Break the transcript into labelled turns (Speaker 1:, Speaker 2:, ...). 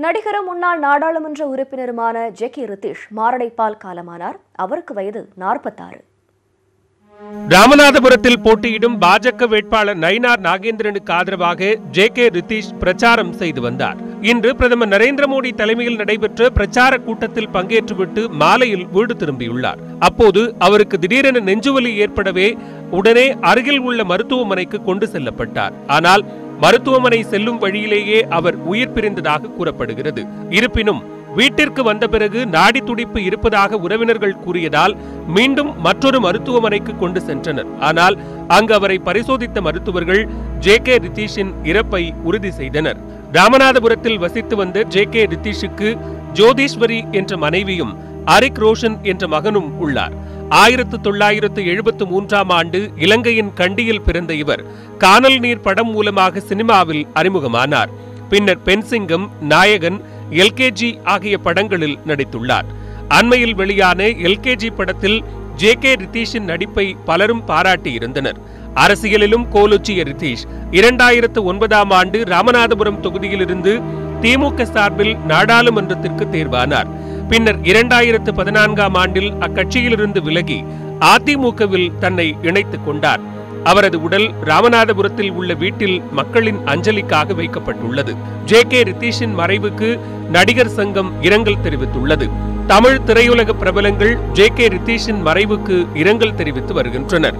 Speaker 1: நடிகரும் முன்னாள் நாடாளுமன்ற உறுப்பினருமான ஜேகே ரித்தீஷ் மாரடைப்பால் காலமானார். அவருக்கு வயது 46.
Speaker 2: ராமநாதபுரத்தில் போட்டியிடும் பாஜக வேட்பாளர் நயினார் நாகேந்திரனுக்கு ஆதரவாக ஜேகே ரித்தீஷ் பிரச்சாரம் செய்து வந்தார். இன்று பிரதமர் நரேந்திர மோடி தலைமையில் நடைபெற்ற பிரச்சார கூட்டத்தில் பங்கேற்றுவிட்டு மாலையில் வீடு திரும்பியுள்ளார். அப்போது அவருக்கு திடீரென நெஞ்சுவலி ஏற்படவே உடனே அருகில் உள்ள மருத்துவமனைக்கு கொண்டு செல்லப்பட்டார். ஆனால் மருத்துவமனை செல்லும் வழியிலேயே அவர் உயிர் பிரிந்ததாக கூறப்படுகிறது. இருப்பினும் வீட்டிற்கு வந்த பிறகு நாடி துடிப்பு இருப்பதாக உறவினர்கள் கூறியதால் மீண்டும் மற்றொரு மருத்துவமனைக்கு கொண்டு சென்றனர். ஆனால் அங்கு அவரை பரிசோதித்த மருத்துவர்கள் ஜேகே ரித்தீஷின் இறப்பை உறுதி செய்தனர். ராமநாதபுரத்தில் வசித்து வந்த ஜேகே ரித்தீஷுக்கு ஜோதீஸ்வரி என்ற மனைவியும் அரிக் ரோஷன் என்ற மகனும் உள்ளார். 1973ஆம் ஆண்டு இலங்கையின் கண்டியில் பிறந்த இவர் கானல் நீர் படம் மூலமாக சினிமாவில் அறிமுகமானார். பின்னர் பென்சிங்கம், நாயகன், எல்கேஜி ஆகிய படங்களில் நடித்துள்ளார். அண்மையில் வெளியான எல்கேஜி படத்தில் ஜேகே ரித்தீஷின் நடிப்பை பலரும் பாராட்டியிருந்தனர். அரசியலிலும் கோலோச்சிய ரித்தீஷ் 2009ஆம் ஆண்டு ராமநாதபுரம் தொகுதியிலிருந்து திமுக சார்பில் நாடாளுமன்றத்திற்கு தேர்வானார். பின்னர் 2014ஆம் ஆண்டில் அக்கட்சியிலிருந்து விலகி அதிமுகவில் தன்னை இணைத்துக் கொண்டார். அவரது உடல் ராமநாதபுரத்தில் உள்ள வீட்டில் மக்களின் அஞ்சலிக்காக வைக்கப்பட்டுள்ளது. ஜேகே ரித்தீஷின் மறைவுக்கு நடிகர் சங்கம் இரங்கல் தெரிவித்துள்ளது. தமிழ் திரையுலக பிரபலங்கள் ஜேகே ரித்தீஷின் மறைவுக்கு இரங்கல் தெரிவித்து வருகின்றனர்.